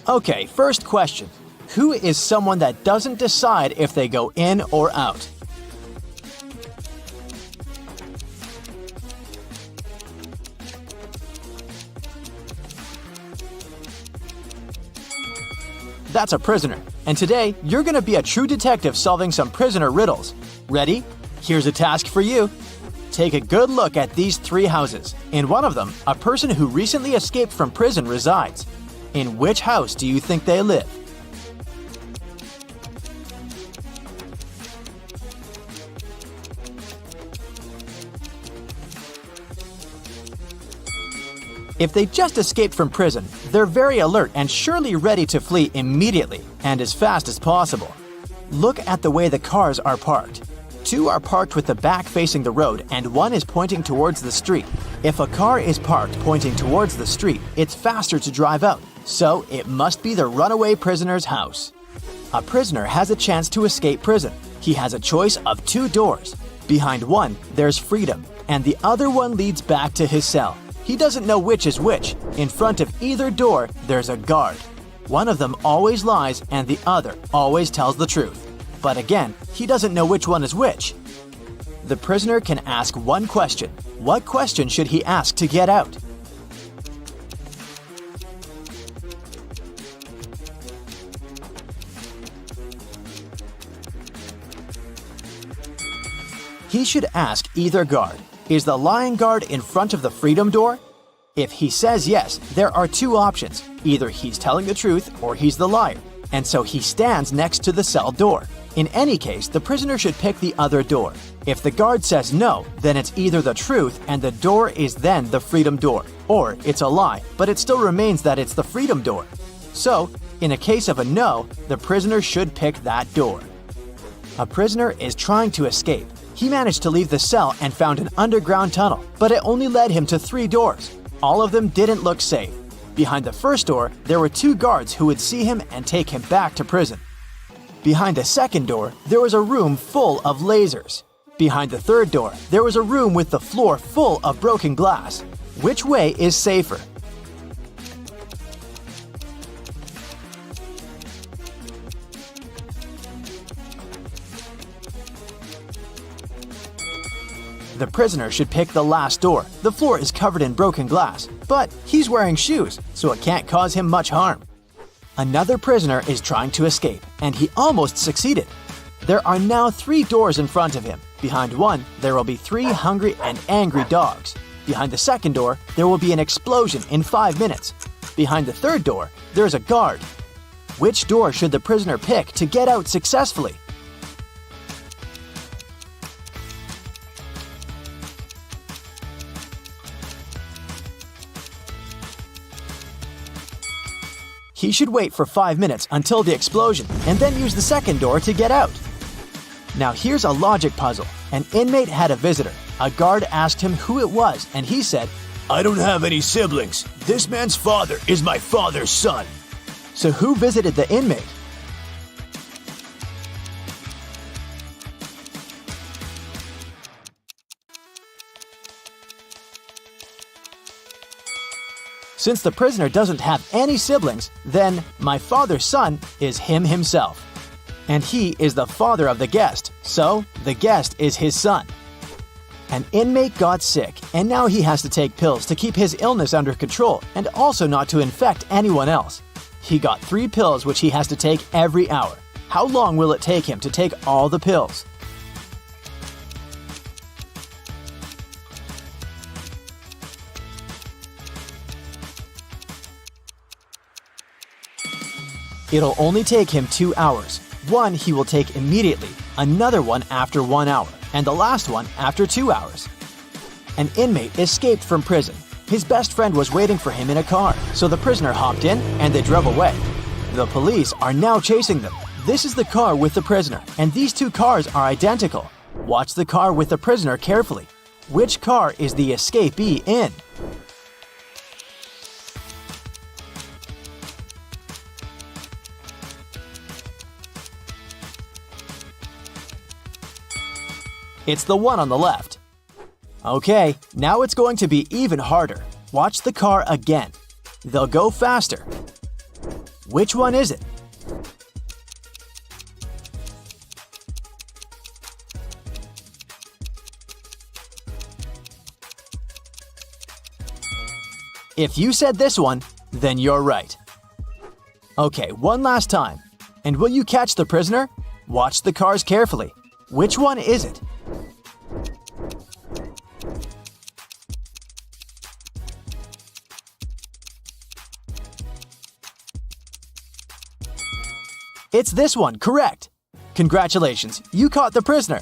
Okay, first question. Who is someone that doesn't decide if they go in or out? That's a prisoner. And today, you're going to be a true detective solving some prisoner riddles. Ready? Here's a task for you. Take a good look at these 3 houses. In one of them, a person who recently escaped from prison resides. In which house do you think they live? If they just escaped from prison, they're very alert and surely ready to flee immediately and as fast as possible. Look at the way the cars are parked. 2 are parked with the back facing the road and 1 is pointing towards the street. If a car is parked pointing towards the street, it's faster to drive out, so it must be the runaway prisoner's house. A prisoner has a chance to escape prison. He has a choice of 2 doors. Behind one, there's freedom, and the other one leads back to his cell. He doesn't know which is which. In front of either door, there's a guard. One of them always lies and the other always tells the truth. But again, he doesn't know which one is which. The prisoner can ask one question. What question should he ask to get out? He should ask either guard. Is the lying guard in front of the freedom door? If he says yes, there are 2 options. Either he's telling the truth or he's the liar, and so he stands next to the cell door. In any case, the prisoner should pick the other door. If the guard says no, then it's either the truth and the door is then the freedom door, or it's a lie, but it still remains that it's the freedom door. So, in a case of a no, the prisoner should pick that door. A prisoner is trying to escape. He managed to leave the cell and found an underground tunnel, but it only led him to 3 doors. All of them didn't look safe. Behind the first door, there were 2 guards who would see him and take him back to prison. Behind the second door, there was a room full of lasers. Behind the third door, there was a room with the floor full of broken glass. Which way is safer? The prisoner should pick the last door. The floor is covered in broken glass, but he's wearing shoes, so it can't cause him much harm. Another prisoner is trying to escape, and he almost succeeded. There are now 3 doors in front of him. Behind one, there will be 3 hungry and angry dogs. Behind the second door, there will be an explosion in 5 minutes. Behind the third door, there's a guard. Which door should the prisoner pick to get out successfully? He should wait for 5 minutes until the explosion and then use the second door to get out. Now here's a logic puzzle. An inmate had a visitor. A guard asked him who it was and he said, "I don't have any siblings. This man's father is my father's son." So who visited the inmate? Since the prisoner doesn't have any siblings, then my father's son is him himself. And he is the father of the guest, so the guest is his son. An inmate got sick, and now he has to take pills to keep his illness under control and also not to infect anyone else. He got 3 pills which he has to take every hour. How long will it take him to take all the pills? It'll only take him 2 hours. One he will take immediately, another one after 1 hour, and the last one after 2 hours. An inmate escaped from prison. His best friend was waiting for him in a car, so the prisoner hopped in and they drove away. The police are now chasing them. This is the car with the prisoner, and these 2 cars are identical. Watch the car with the prisoner carefully. Which car is the escapee in? It's the one on the left. Okay, now it's going to be even harder. Watch the car again. They'll go faster. Which one is it? If you said this one, then you're right. Okay, one last time. And will you catch the prisoner? Watch the cars carefully. Which one is it? It's this one, correct! Congratulations, you caught the prisoner!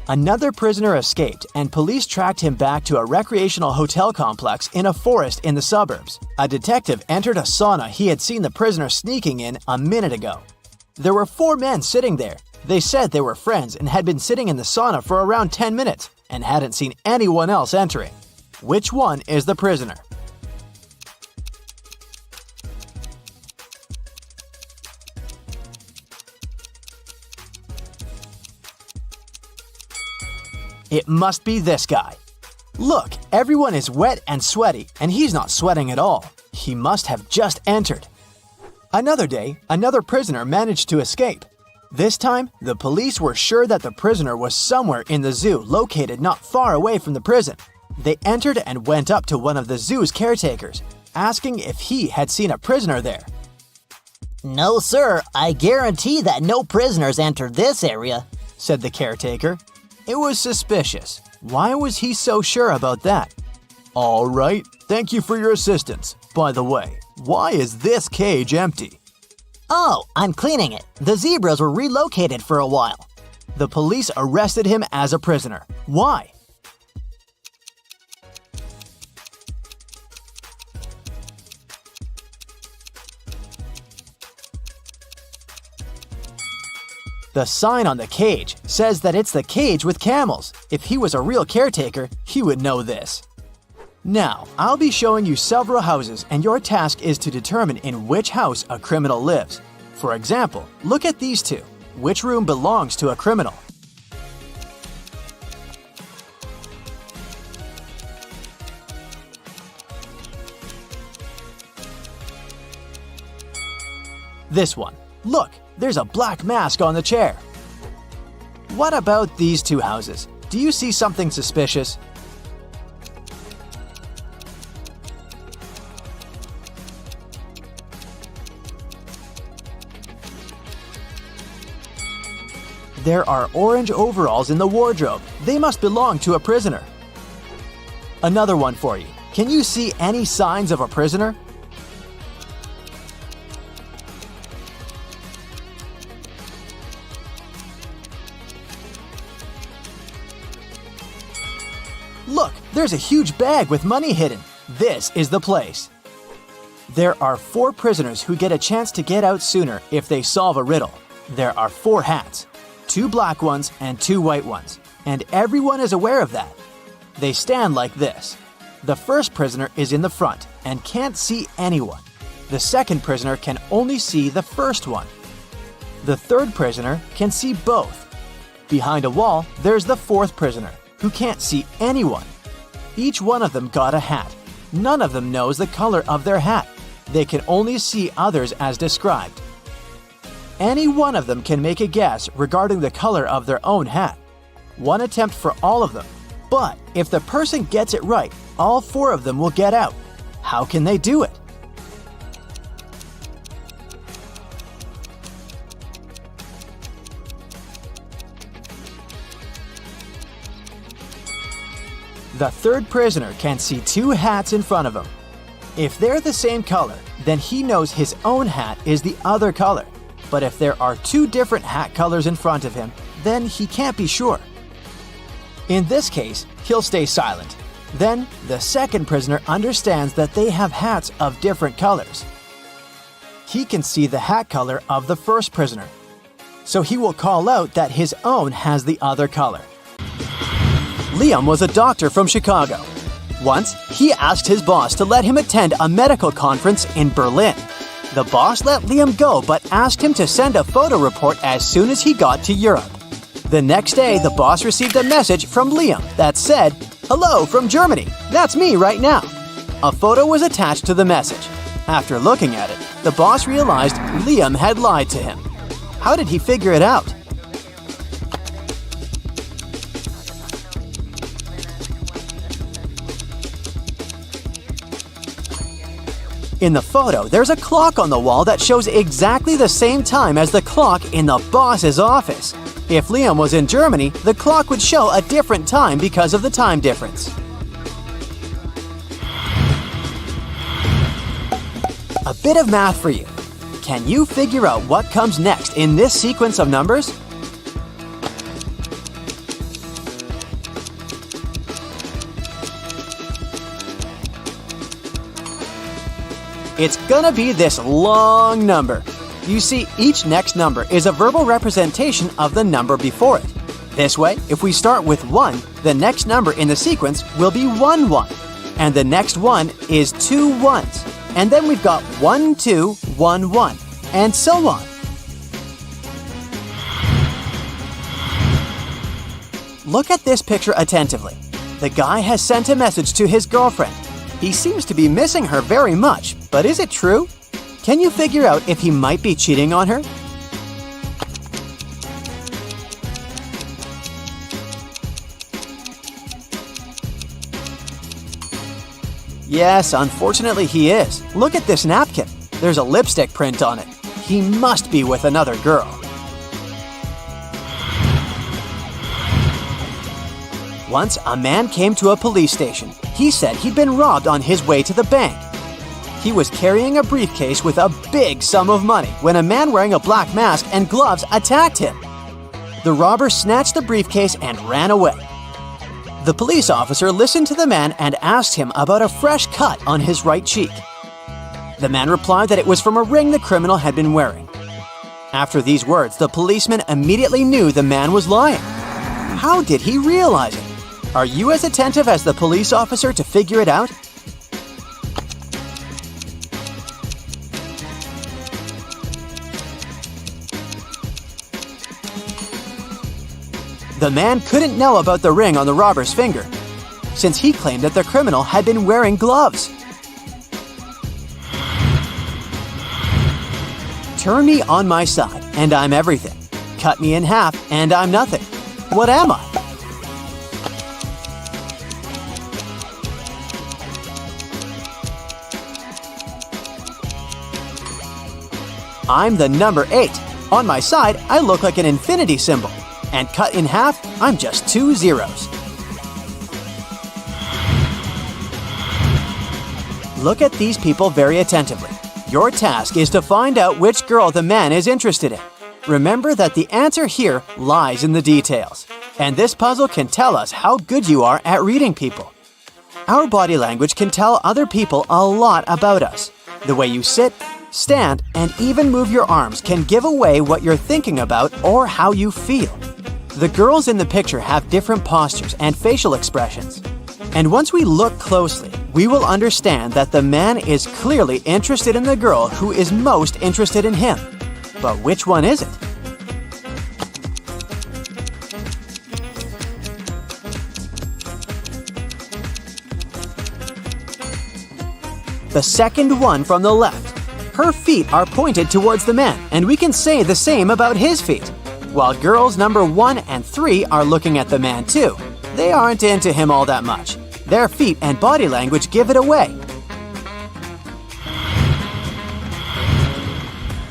Another prisoner escaped, and police tracked him back to a recreational hotel complex in a forest in the suburbs. A detective entered a sauna he had seen the prisoner sneaking in a minute ago. There were 4 men sitting there. They said they were friends and had been sitting in the sauna for around 10 minutes and hadn't seen anyone else entering. Which one is the prisoner? It must be this guy. Look, everyone is wet and sweaty, and he's not sweating at all. He must have just entered. Another day, another prisoner managed to escape. This time, the police were sure that the prisoner was somewhere in the zoo located not far away from the prison. They entered and went up to one of the zoo's caretakers, asking if he had seen a prisoner there. "No, sir, I guarantee that no prisoners entered this area," said the caretaker. It was suspicious. Why was he so sure about that? All right, thank you for your assistance. By the way, why is this cage empty? "Oh, I'm cleaning it. The zebras were relocated for a while." The police arrested him as a prisoner. Why? The sign on the cage says that it's the cage with camels. If he was a real caretaker, he would know this. Now, I'll be showing you several houses, and your task is to determine in which house a criminal lives. For example, look at these two. Which room belongs to a criminal? This one. Look, there's a black mask on the chair. What about these two houses? Do you see something suspicious? There are orange overalls in the wardrobe. They must belong to a prisoner. Another one for you. Can you see any signs of a prisoner? Look, there's a huge bag with money hidden. This is the place. There are 4 prisoners who get a chance to get out sooner if they solve a riddle. There are 4 hats, 2 black ones and 2 white ones, and everyone is aware of that. They stand like this. The first prisoner is in the front and can't see anyone. The second prisoner can only see the first one. The third prisoner can see both. Behind a wall, there's the fourth prisoner, who can't see anyone. Each one of them got a hat. None of them knows the color of their hat. They can only see others as described. Any one of them can make a guess regarding the color of their own hat. One attempt for all of them. But if the person gets it right, all 4 of them will get out. How can they do it? The third prisoner can see 2 hats in front of him. If they're the same color, then he knows his own hat is the other color. But if there are 2 different hat colors in front of him, then he can't be sure. In this case, he'll stay silent. Then, the second prisoner understands that they have hats of different colors. He can see the hat color of the first prisoner, so he will call out that his own has the other color. Liam was a doctor from Chicago. Once, he asked his boss to let him attend a medical conference in Berlin. The boss let Liam go but asked him to send a photo report as soon as he got to Europe. The next day, the boss received a message from Liam that said, "Hello from Germany, that's me right now." A photo was attached to the message. After looking at it, the boss realized Liam had lied to him. How did he figure it out? In the photo, there's a clock on the wall that shows exactly the same time as the clock in the boss's office. If Liam was in Germany, the clock would show a different time because of the time difference. A bit of math for you. Can you figure out what comes next in this sequence of numbers? It's gonna be this long number. You see, each next number is a verbal representation of the number before it. This way, if we start with 1, the next number in the sequence will be 1, 1. And the next one is 2 1s. And then we've got 1, 2, 1, 1, and so on. Look at this picture attentively. The guy has sent a message to his girlfriend. He seems to be missing her very much, but is it true? Can you figure out if he might be cheating on her? Yes, unfortunately he is. Look at this napkin. There's a lipstick print on it. He must be with another girl. Once, a man came to a police station. He said he'd been robbed on his way to the bank. He was carrying a briefcase with a big sum of money when a man wearing a black mask and gloves attacked him. The robber snatched the briefcase and ran away. The police officer listened to the man and asked him about a fresh cut on his right cheek. The man replied that it was from a ring the criminal had been wearing. After these words, the policeman immediately knew the man was lying. How did he realize it? Are you as attentive as the police officer to figure it out? The man couldn't know about the ring on the robber's finger, since he claimed that the criminal had been wearing gloves. Turn me on my side, and I'm everything. Cut me in half, and I'm nothing. What am I? I'm the number 8. On my side, I look like an infinity symbol. And cut in half, I'm just 2 zeros. Look at these people very attentively. Your task is to find out which girl the man is interested in. Remember that the answer here lies in the details. And this puzzle can tell us how good you are at reading people. Our body language can tell other people a lot about us. The way you sit, stand, and even move your arms can give away what you're thinking about or how you feel. The girls in the picture have different postures and facial expressions. And once we look closely, we will understand that the man is clearly interested in the girl who is most interested in him. But which one is it? The second one from the left. Her feet are pointed towards the man, and we can say the same about his feet. While girls number 1 and 3 are looking at the man too. They aren't into him all that much. Their feet and body language give it away.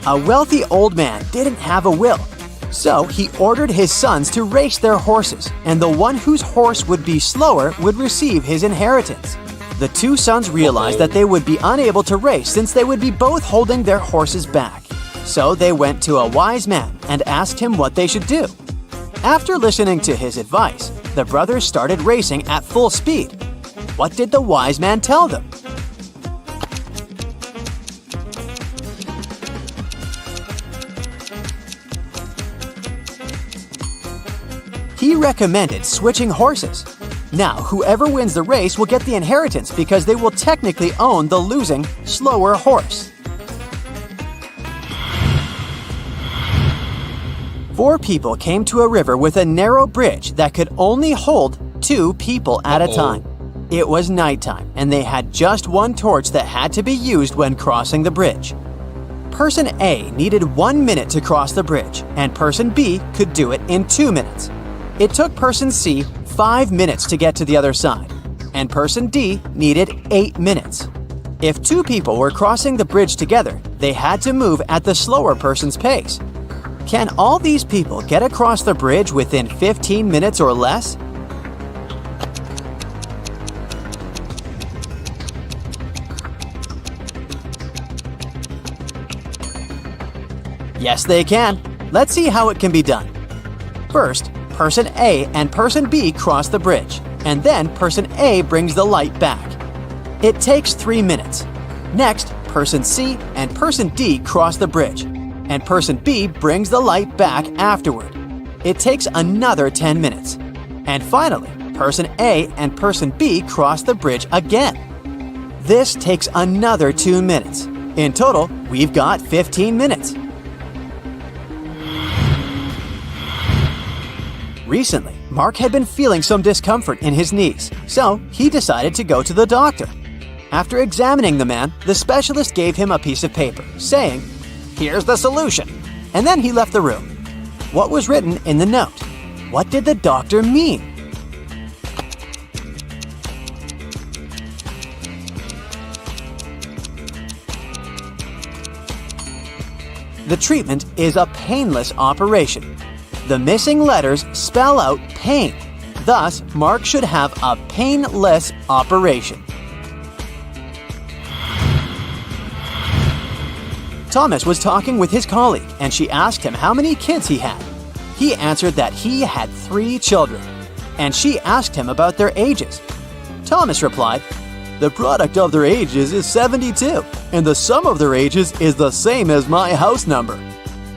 A wealthy old man didn't have a will, so he ordered his sons to race their horses, and the one whose horse would be slower would receive his inheritance. The 2 sons realized that they would be unable to race since they would be both holding their horses back. So they went to a wise man and asked him what they should do. After listening to his advice, the brothers started racing at full speed. What did the wise man tell them? He recommended switching horses. Now, whoever wins the race will get the inheritance because they will technically own the losing, slower horse. 4 people came to a river with a narrow bridge that could only hold 2 people at a time. It was nighttime, and they had just one torch that had to be used when crossing the bridge. Person A needed 1 minute to cross the bridge, and Person B could do it in 2 minutes. It took Person C 5 minutes to get to the other side, and Person D needed 8 minutes. If two people were crossing the bridge together, they had to move at the slower person's pace. Can all these people get across the bridge within 15 minutes or less? Yes, they can. Let's see how it can be done. First, Person A and Person B cross the bridge, and then Person A brings the light back. It takes 3 minutes. Next, Person C and Person D cross the bridge, and Person B brings the light back afterward. It takes another 10 minutes. And finally, Person A and Person B cross the bridge again. This takes another 2 minutes. In total, we've got 15 minutes. Recently, Mark had been feeling some discomfort in his knees, so he decided to go to the doctor. After examining the man, the specialist gave him a piece of paper, saying, "Here's the solution," and then he left the room. What was written in the note? What did the doctor mean? The treatment is a painless operation. The missing letters spell out pain. Thus, Mark should have a painless operation. Thomas was talking with his colleague, and she asked him how many kids he had. He answered that he had 3 children, and she asked him about their ages. Thomas replied, "The product of their ages is 72, and the sum of their ages is the same as my house number."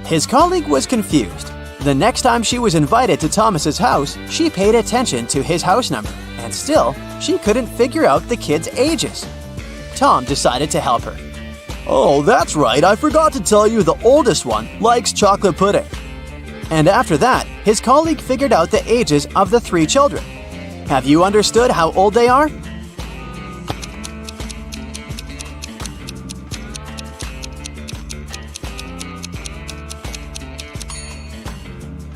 His colleague was confused. The next time she was invited to Thomas's house, she paid attention to his house number, and still, she couldn't figure out the kids' ages. Tom decided to help her. "Oh, that's right, I forgot to tell you the oldest one likes chocolate pudding." And after that, his colleague figured out the ages of the 3 children. Have you understood how old they are?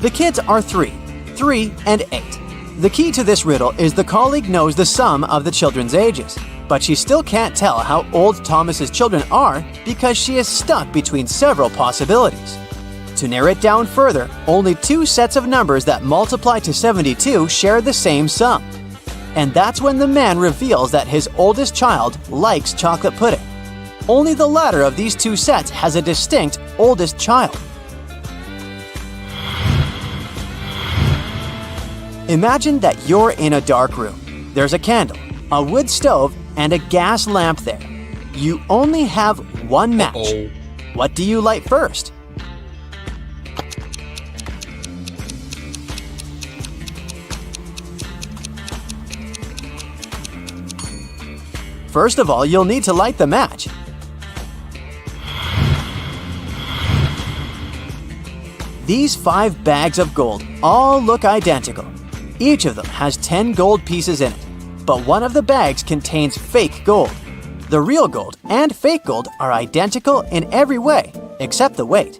The kids are 3, 3, and 8. The key to this riddle is the colleague knows the sum of the children's ages, but she still can't tell how old Thomas's children are because she is stuck between several possibilities. To narrow it down further, only 2 sets of numbers that multiply to 72 share the same sum. And that's when the man reveals that his oldest child likes chocolate pudding. Only the latter of these 2 sets has a distinct oldest child. Imagine that you're in a dark room. There's a candle, a wood stove, and a gas lamp there. You only have 1 match. What do you light first? First of all, you'll need to light the match. These 5 bags of gold all look identical. Each of them has 10 gold pieces in it, but one of the bags contains fake gold. The real gold and fake gold are identical in every way, except the weight.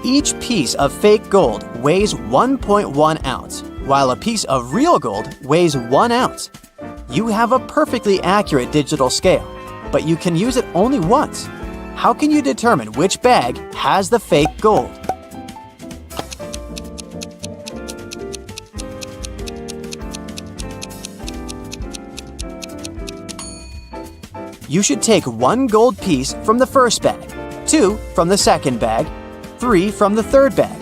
Each piece of fake gold weighs 1.1 ounce, while a piece of real gold weighs 1 ounce. You have a perfectly accurate digital scale, but you can use it only once. How can you determine which bag has the fake gold? You should take 1 gold piece from the first bag, 2 from the second bag, 3 from the third bag,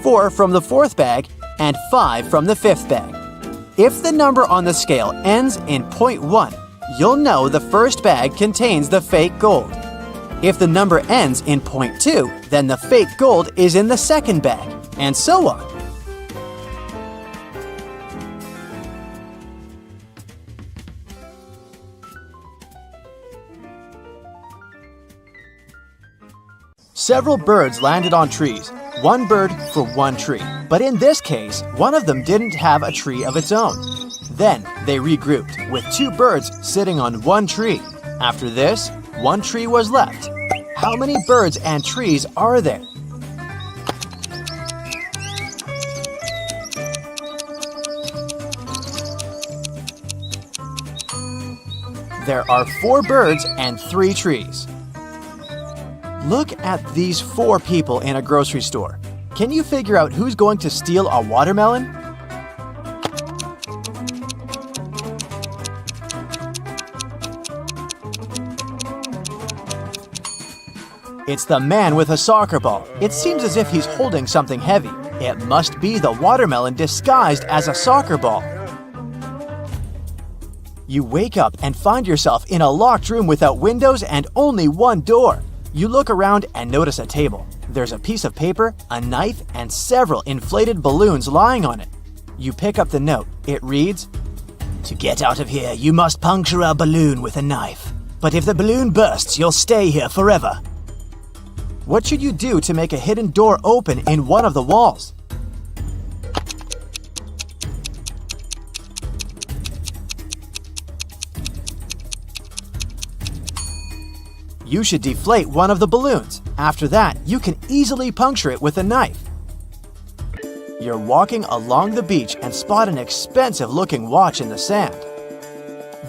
4 from the fourth bag, and 5 from the fifth bag. If the number on the scale ends in 0.1, you'll know the first bag contains the fake gold. If the number ends in 0.2, then the fake gold is in the second bag, and so on. Several birds landed on trees. One bird for one tree. But in this case, one of them didn't have a tree of its own. Then they regrouped, with 2 birds sitting on one tree. After this, 1 tree was left. How many birds and trees are there? There are 4 birds and 3 trees. Look at these 4 people in a grocery store. Can you figure out who's going to steal a watermelon? It's the man with a soccer ball. It seems as if he's holding something heavy. It must be the watermelon disguised as a soccer ball. You wake up and find yourself in a locked room without windows and only one door. You look around and notice a table. There's a piece of paper, a knife, and several inflated balloons lying on it. You pick up the note. It reads, "To get out of here, you must puncture a balloon with a knife. But if the balloon bursts, you'll stay here forever." What should you do to make a hidden door open in one of the walls? You should deflate one of the balloons. After that, you can easily puncture it with a knife. You're walking along the beach and spot an expensive-looking watch in the sand.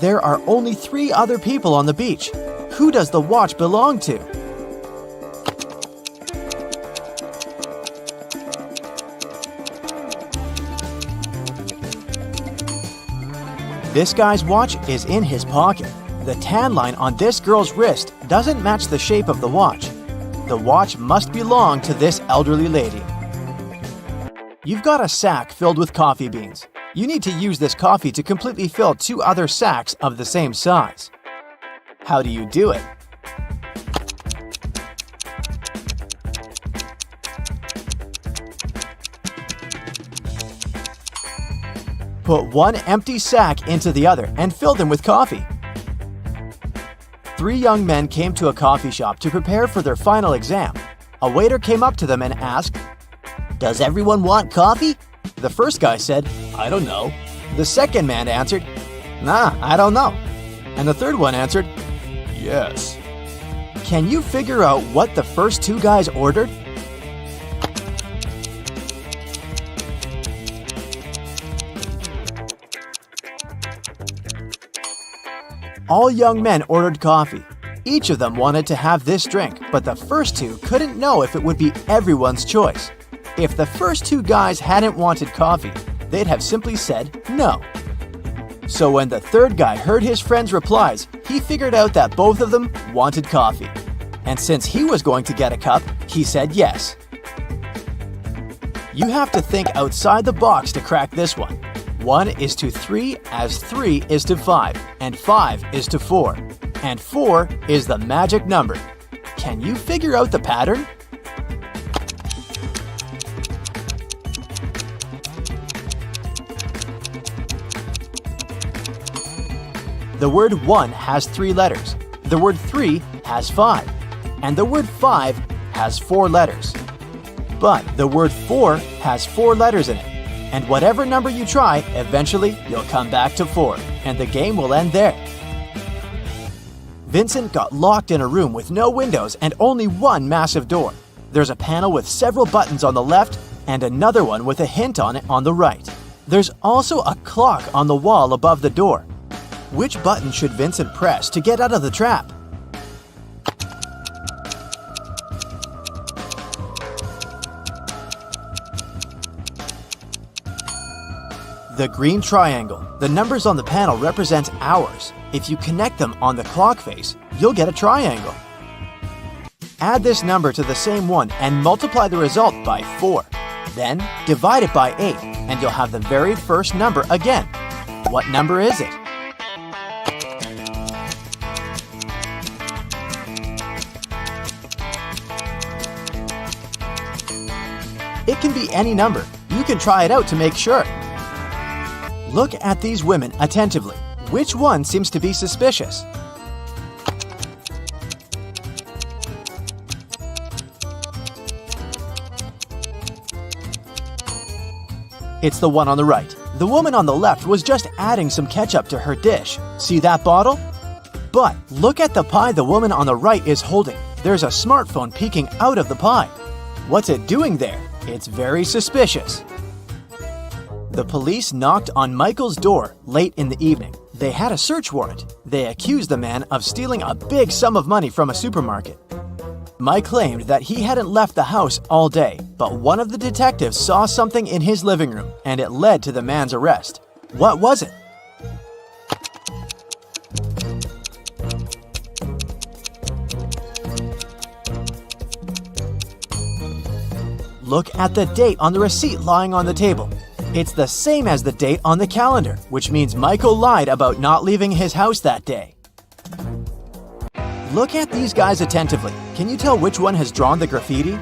There are only 3 other people on the beach. Who does the watch belong to? This guy's watch is in his pocket. The tan line on this girl's wrist doesn't match the shape of the watch. The watch must belong to this elderly lady. You've got a sack filled with coffee beans. You need to use this coffee to completely fill 2 other sacks of the same size. How do you do it? Put one empty sack into the other and fill them with coffee. 3 young men came to a coffee shop to prepare for their final exam. A waiter came up to them and asked, "Does everyone want coffee?" The first guy said, "I don't know." The second man answered, "Nah, I don't know." And the third one answered, "Yes." Can you figure out what the first 2 guys ordered? All young men ordered coffee. Each of them wanted to have this drink, but the first 2 couldn't know if it would be everyone's choice. If the first 2 guys hadn't wanted coffee, they'd have simply said no. So when the third guy heard his friend's replies, he figured out that both of them wanted coffee. And since he was going to get a cup, he said yes. You have to think outside the box to crack this one. 1 is to 3 as 3 is to 5, and 5 is to 4. And 4 is the magic number. Can you figure out the pattern? The word 1 has 3 letters. The word 3 has 5. And the word 5 has 4 letters. But the word 4 has 4 letters in it. And whatever number you try, eventually you'll come back to 4, and the game will end there. Vincent got locked in a room with no windows and only one massive door. There's a panel with several buttons on the left and another one with a hint on it on the right. There's also a clock on the wall above the door. Which button should Vincent press to get out of the trap? The green triangle. The numbers on the panel represent hours. If you connect them on the clock face, you'll get a triangle. Add this number to the same one and multiply the result by 4. Then divide it by 8 and you'll have the very first number again. What number is it? It can be any number. You can try it out to make sure. Look at these women attentively. Which one seems to be suspicious? It's the one on the right. The woman on the left was just adding some ketchup to her dish. See that bottle? But look at the pie the woman on the right is holding. There's a smartphone peeking out of the pie. What's it doing there? It's very suspicious. The police knocked on Michael's door late in the evening. They had a search warrant. They accused the man of stealing a big sum of money from a supermarket. Mike claimed that he hadn't left the house all day, but one of the detectives saw something in his living room, and it led to the man's arrest. What was it? Look at the date on the receipt lying on the table. It's the same as the date on the calendar, which means Michael lied about not leaving his house that day. Look at these guys attentively. Can you tell which one has drawn the graffiti?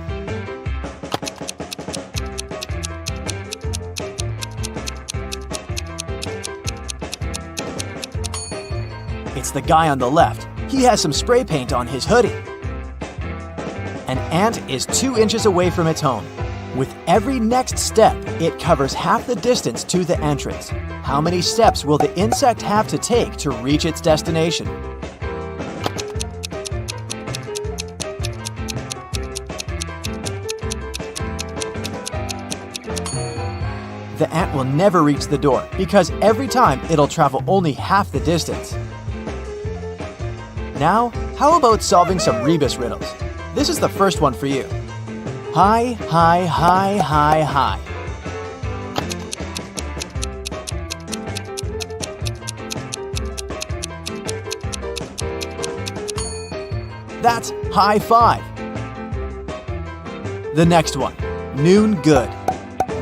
It's the guy on the left. He has some spray paint on his hoodie. An ant is 2 inches away from its home. With every next step, it covers half the distance to the entrance. How many steps will the insect have to take to reach its destination? The ant will never reach the door because every time it'll travel only half the distance. Now, how about solving some rebus riddles? This is the first one for you. High, high, high, high, high. That's high five. The next one, noon good.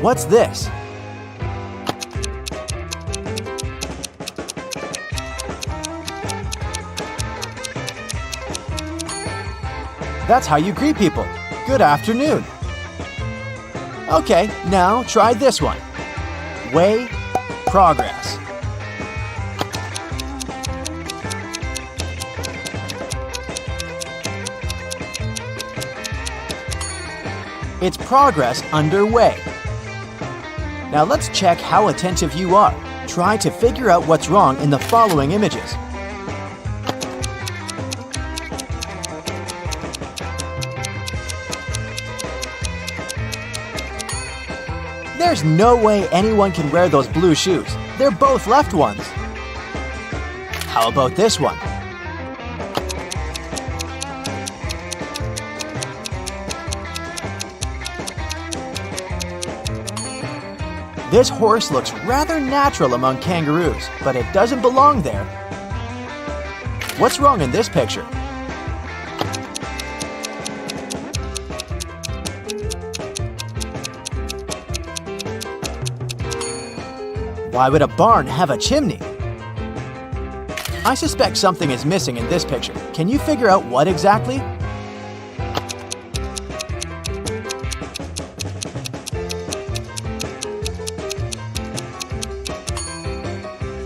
What's this? That's how you greet people. Good afternoon. Okay, now try this one. Way, progress. It's progress underway. Now let's check how attentive you are. Try to figure out what's wrong in the following images. There's no way anyone can wear those blue shoes. They're both left ones. How about this one? This horse looks rather natural among kangaroos, but it doesn't belong there. What's wrong in this picture? Why would a barn have a chimney? I suspect something is missing in this picture. Can you figure out what exactly?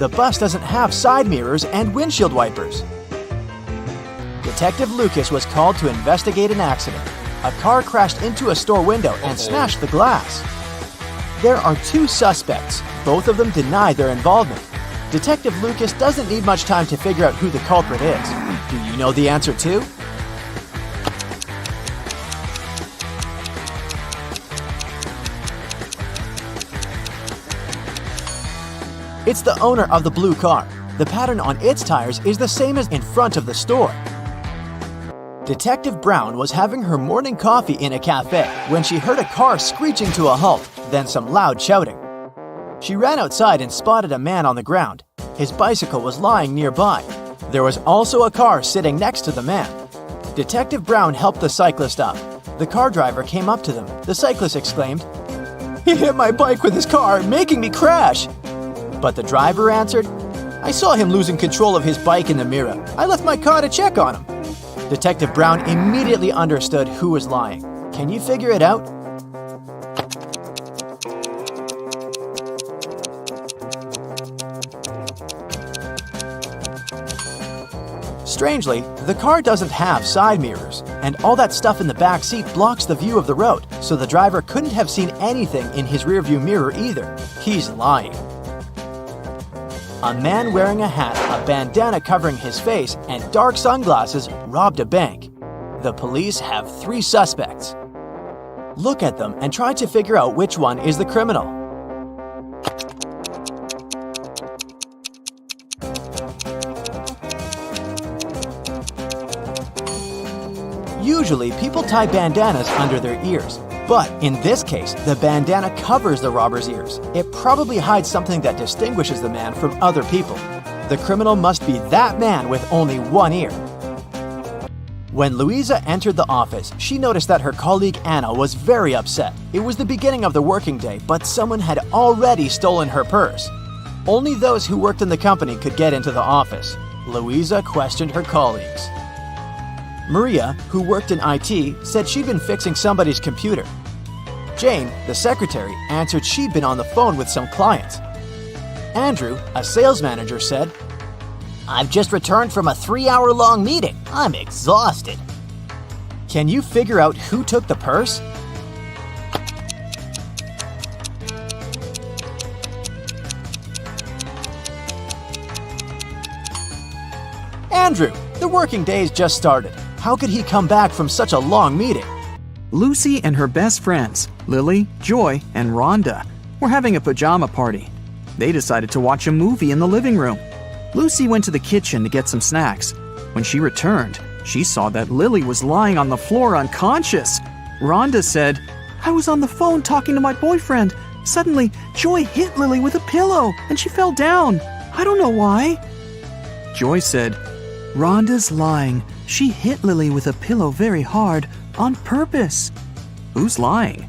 The bus doesn't have side mirrors and windshield wipers. Detective Lucas was called to investigate an accident. A car crashed into a store window and smashed the glass. There are 2 suspects. Both of them deny their involvement. Detective Lucas doesn't need much time to figure out who the culprit is. Do you know the answer too? It's the owner of the blue car. The pattern on its tires is the same as in front of the store. Detective Brown was having her morning coffee in a cafe when she heard a car screeching to a halt, then some loud shouting. She ran outside and spotted a man on the ground. His bicycle was lying nearby. There was also a car sitting next to the man. Detective Brown helped the cyclist up. The car driver came up to them. The cyclist exclaimed, "He hit my bike with his car, making me crash!" But the driver answered, "I saw him losing control of his bike in the mirror. I left my car to check on him." Detective Brown immediately understood who was lying. Can you figure it out? Strangely, the car doesn't have side mirrors. and all that stuff in the back seat blocks the view of the road, so the driver couldn't have seen anything in his rearview mirror either. He's lying. A man wearing a hat, a bandana covering his face, and dark sunglasses robbed a bank. The police have 3 suspects. Look at them and try to figure out which one is the criminal. Usually, people tie bandanas under their ears. But in this case, the bandana covers the robber's ears. It probably hides something that distinguishes the man from other people. The criminal must be that man with only one ear. When Louisa entered the office, she noticed that her colleague Anna was very upset. It was the beginning of the working day, but someone had already stolen her purse. Only those who worked in the company could get into the office. Louisa questioned her colleagues. Maria, who worked in IT, said she'd been fixing somebody's computer. Jane, the secretary, answered she'd been on the phone with some clients. Andrew, a sales manager, said, I've just returned from a 3-hour-long meeting. I'm exhausted. Can you figure out who took the purse? Andrew, the working day's just started. How could he come back from such a long meeting? Lucy and her best friends, Lily, Joy, and Rhonda, were having a pajama party. They decided to watch a movie in the living room. Lucy went to the kitchen to get some snacks. When she returned, she saw that Lily was lying on the floor unconscious. Rhonda said, I was on the phone talking to my boyfriend. Suddenly, Joy hit Lily with a pillow and she fell down. I don't know why. Joy said, Rhonda's lying. She hit Lily with a pillow very hard, on purpose. Who's lying?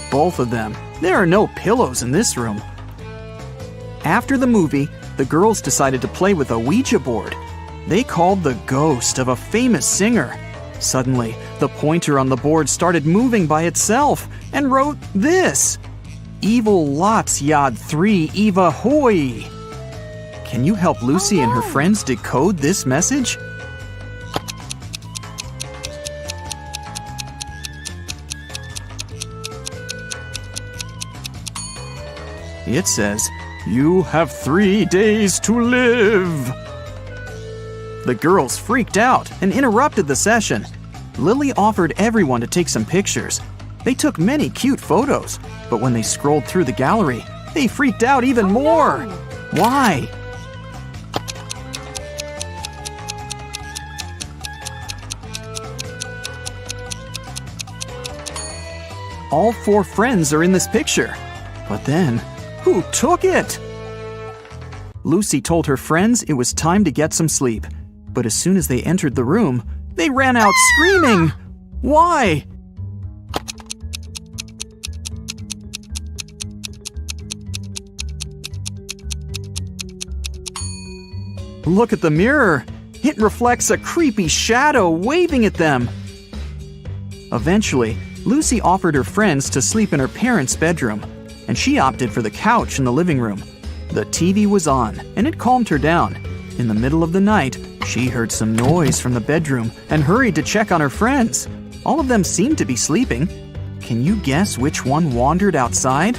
Both of them. There are no pillows in this room. After the movie, the girls decided to play with a Ouija board. They called the ghost of a famous singer. Suddenly, the pointer on the board started moving by itself and wrote this: Evil Lots Yad 3 Eva Hoy. Can you help Lucy and her friends decode this message? It says, You have 3 days to live. The girls freaked out and interrupted the session. Lily offered everyone to take some pictures. They took many cute photos, but when they scrolled through the gallery, they freaked out even more. Why? All 4 friends are in this picture. But then, who took it? Lucy told her friends it was time to get some sleep. But as soon as they entered the room, they ran out screaming. Why? Look at the mirror. It reflects a creepy shadow waving at them. Eventually, Lucy offered her friends to sleep in her parents' bedroom, and she opted for the couch in the living room. The TV was on, and it calmed her down. In the middle of the night, she heard some noise from the bedroom and hurried to check on her friends. All of them seemed to be sleeping. Can you guess which one wandered outside?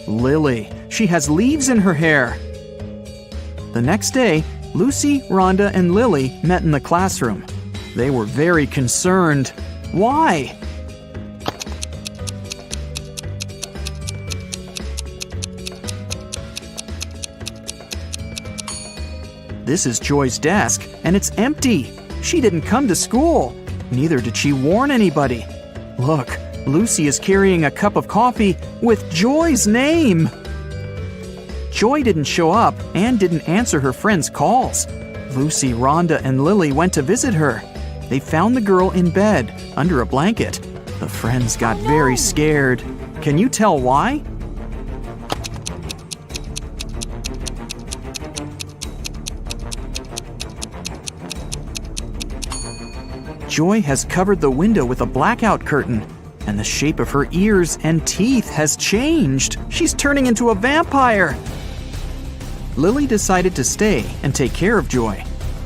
Lily. She has leaves in her hair. The next day, Lucy, Rhonda, and Lily met in the classroom. They were very concerned. Why? This is Joy's desk, and it's empty. She didn't come to school. Neither did she warn anybody. Look, Lucy is carrying a cup of coffee with Joy's name. Joy didn't show up and didn't answer her friends' calls. Lucy, Rhonda, and Lily went to visit her. They found the girl in bed, under a blanket. The friends got very scared. Can you tell why? Joy has covered the window with a blackout curtain, and the shape of her ears and teeth has changed. She's turning into a vampire. Lily decided to stay and take care of Joy.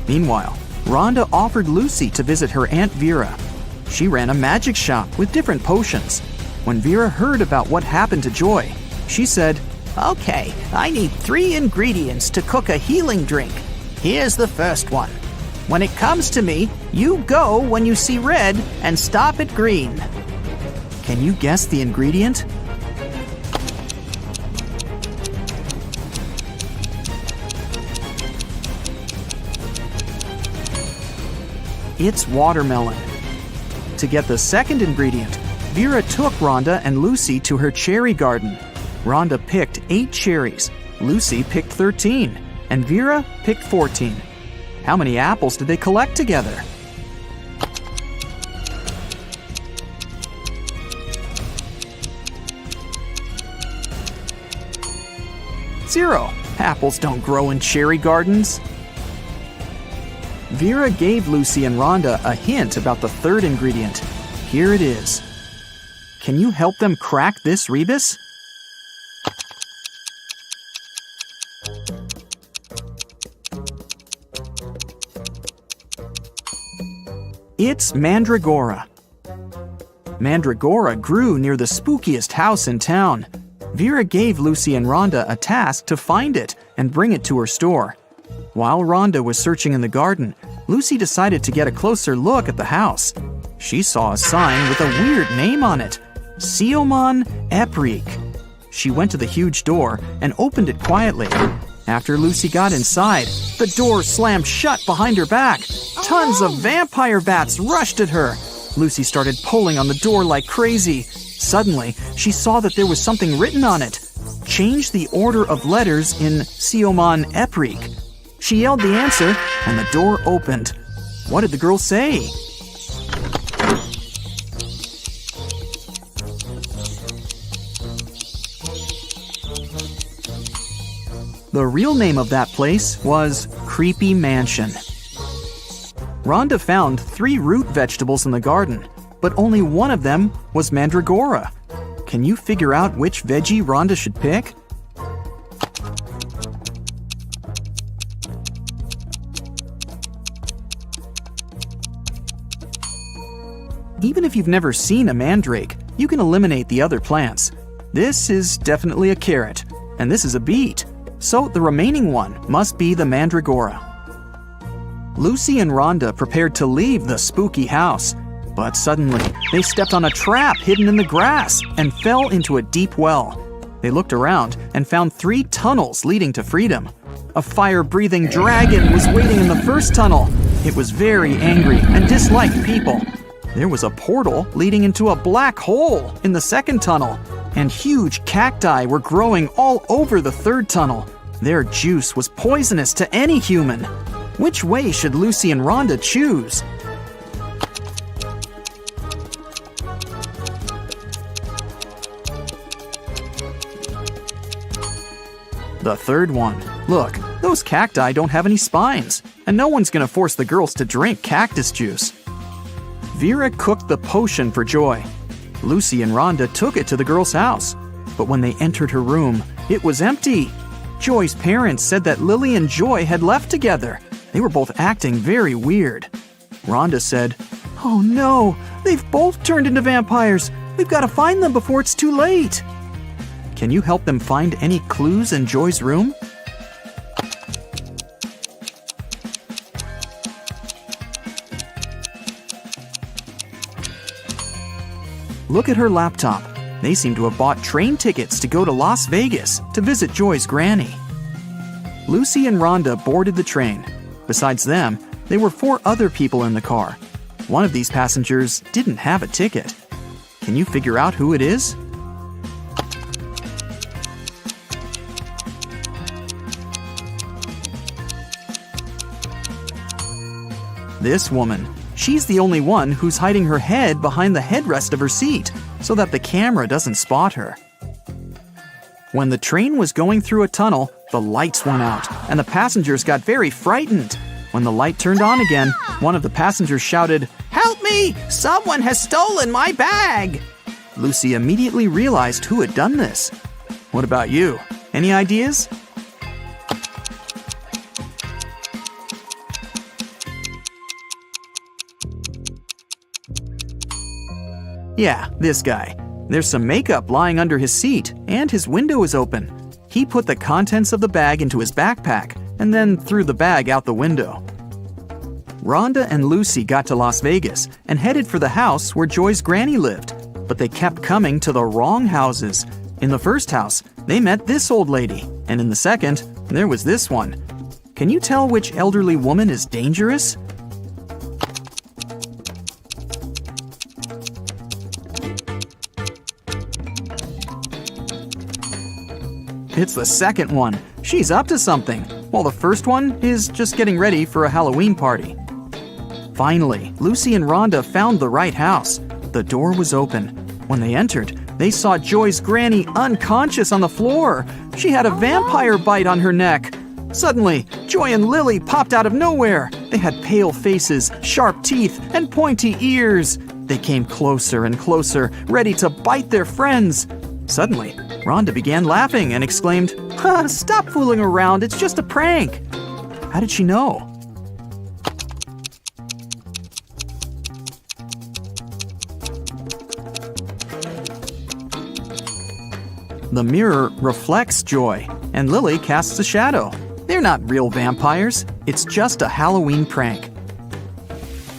Meanwhile, Rhonda offered Lucy to visit her Aunt Vera. She ran a magic shop with different potions. When Vera heard about what happened to Joy, she said, "Okay, I need 3 ingredients to cook a healing drink. Here's the first one. When it comes to me, you go when you see red and stop at green." Can you guess the ingredient? It's watermelon. To get the second ingredient, Vera took Rhonda and Lucy to her cherry garden. Rhonda picked 8 cherries, Lucy picked 13, and Vera picked 14. How many apples did they collect together? Zero. Apples don't grow in cherry gardens. Vera gave Lucy and Rhonda a hint about the third ingredient. Here it is. Can you help them crack this rebus? It's mandragora. Mandragora grew near the spookiest house in town. Vera gave Lucy and Rhonda a task to find it and bring it to her store. While Rhonda was searching in the garden, Lucy decided to get a closer look at the house. She saw a sign with a weird name on it, Siomon Eprique. She went to the huge door and opened it quietly. After Lucy got inside, the door slammed shut behind her back. Tons of vampire bats rushed at her. Lucy started pulling on the door like crazy. Suddenly, she saw that there was something written on it. Change the order of letters in Siomon Eprique. She yelled the answer, and the door opened. What did the girl say? The real name of that place was Creepy Mansion. Rhonda found 3 root vegetables in the garden, but only one of them was mandragora. Can you figure out which veggie Rhonda should pick? Even if you've never seen a mandrake, you can eliminate the other plants. This is definitely a carrot, and this is a beet. So the remaining one must be the mandragora. Lucy and Rhonda prepared to leave the spooky house, but suddenly they stepped on a trap hidden in the grass and fell into a deep well. They looked around and found 3 tunnels leading to freedom. A fire-breathing dragon was waiting in the first tunnel. It was very angry and disliked people. There was a portal leading into a black hole in the second tunnel, and huge cacti were growing all over the third tunnel. Their juice was poisonous to any human. Which way should Lucy and Rhonda choose? The third one. Look, those cacti don't have any spines, and no one's gonna force the girls to drink cactus juice. Vera cooked the potion for Joy. Lucy and Rhonda took it to the girl's house, but when they entered her room, it was empty. Joy's parents said that Lily and Joy had left together. They were both acting very weird. Rhonda said, "Oh no, they've both turned into vampires. We've got to find them before it's too late." Can you help them find any clues in Joy's room? Look at her laptop. They seem to have bought train tickets to go to Las Vegas to visit Joy's granny. Lucy and Rhonda boarded the train. Besides them, there were 4 other people in the car. One of these passengers didn't have a ticket. Can you figure out who it is? This woman. She's the only one who's hiding her head behind the headrest of her seat so that the camera doesn't spot her. When the train was going through a tunnel, the lights went out and the passengers got very frightened. When the light turned on again, one of the passengers shouted, Help me! Someone has stolen my bag! Lucy immediately realized who had done this. What about you? Any ideas? Yeah, this guy. There's some makeup lying under his seat, and his window is open. He put the contents of the bag into his backpack, and then threw the bag out the window. Rhonda and Lucy got to Las Vegas and headed for the house where Joy's granny lived, but they kept coming to the wrong houses. In the first house, they met this old lady, and in the second, there was this one. Can you tell which elderly woman is dangerous? It's the second one. She's up to something, while the first one is just getting ready for a Halloween party. Finally, Lucy and Rhonda found the right house. The door was open. When they entered, they saw Joy's granny unconscious on the floor. She had a vampire bite on her neck. Suddenly, Joy and Lily popped out of nowhere. They had pale faces, sharp teeth, and pointy ears. They came closer and closer, ready to bite their friends. Suddenly, Rhonda began laughing and exclaimed, "Stop fooling around, it's just a prank." How did she know? The mirror reflects Joy, and Lily casts a shadow. They're not real vampires, it's just a Halloween prank.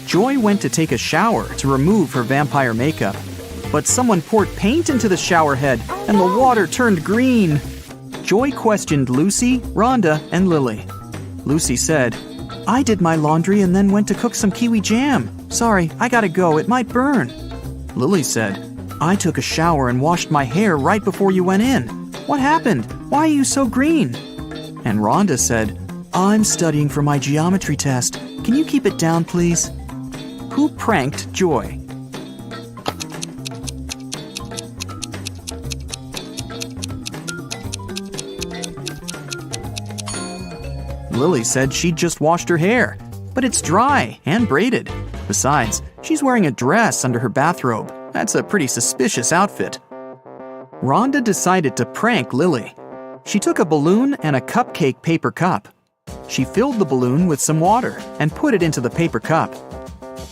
Joy went to take a shower to remove her vampire makeup, but someone poured paint into the shower head and the water turned green. Joy questioned Lucy, Rhonda, and Lily. Lucy said, "I did my laundry and then went to cook some kiwi jam. Sorry, I gotta go, it might burn." Lily said, "I took a shower and washed my hair right before you went in. What happened? Why are you so green?" And Rhonda said, "I'm studying for my geometry test. Can you keep it down, please?" Who pranked Joy? Lily said she'd just washed her hair, but it's dry and braided. Besides, she's wearing a dress under her bathrobe. That's a pretty suspicious outfit. Rhonda decided to prank Lily. She took a balloon and a cupcake paper cup. She filled the balloon with some water and put it into the paper cup.